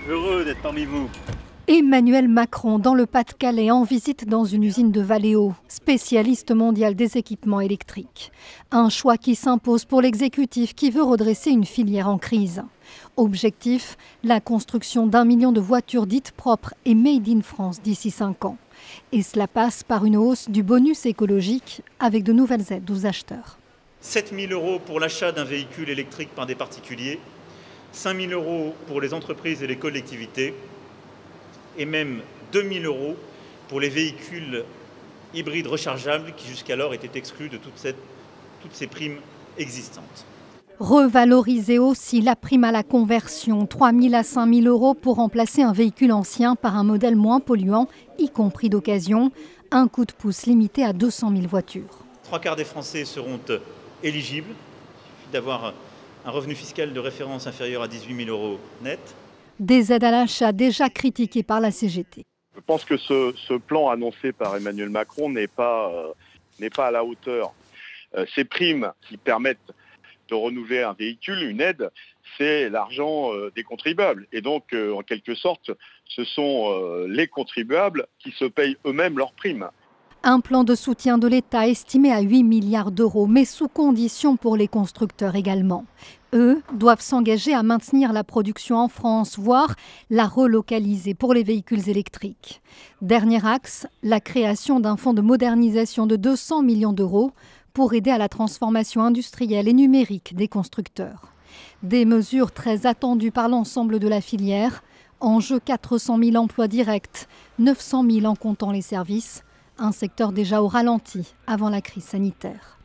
Heureux d'être parmi vous. Emmanuel Macron dans le Pas-de-Calais en visite dans une usine de Valeo, spécialiste mondial des équipements électriques. Un choix qui s'impose pour l'exécutif qui veut redresser une filière en crise. Objectif, la construction d'1 million de voitures dites propres et made in France d'ici 5 ans. Et cela passe par une hausse du bonus écologique avec de nouvelles aides aux acheteurs. 7 000 € pour l'achat d'un véhicule électrique par des particuliers, 5 000 € pour les entreprises et les collectivités, et même 2 000 € pour les véhicules hybrides rechargeables qui jusqu'alors étaient exclus de toutes ces primes existantes. Revaloriser aussi la prime à la conversion, 3 000 à 5 000 € pour remplacer un véhicule ancien par un modèle moins polluant, y compris d'occasion. Un coup de pouce limité à 200 000 voitures. 3/4 des Français seront éligibles. Il suffit d'avoir un revenu fiscal de référence inférieur à 18 000 € net. Des aides à l'achat déjà critiquées par la CGT. Je pense que ce plan annoncé par Emmanuel Macron n'est pas à la hauteur. Ces primes qui permettent de renouveler un véhicule, une aide, c'est l'argent des contribuables. Et donc, en quelque sorte, ce sont les contribuables qui se payent eux-mêmes leurs primes. Un plan de soutien de l'État estimé à 8 milliards d'euros, mais sous condition pour les constructeurs également. Eux doivent s'engager à maintenir la production en France, voire la relocaliser pour les véhicules électriques. Dernier axe, la création d'un fonds de modernisation de 200 millions d'euros pour aider à la transformation industrielle et numérique des constructeurs. Des mesures très attendues par l'ensemble de la filière. En jeu 400 000 emplois directs, 900 000 en comptant les services. Un secteur déjà au ralenti avant la crise sanitaire.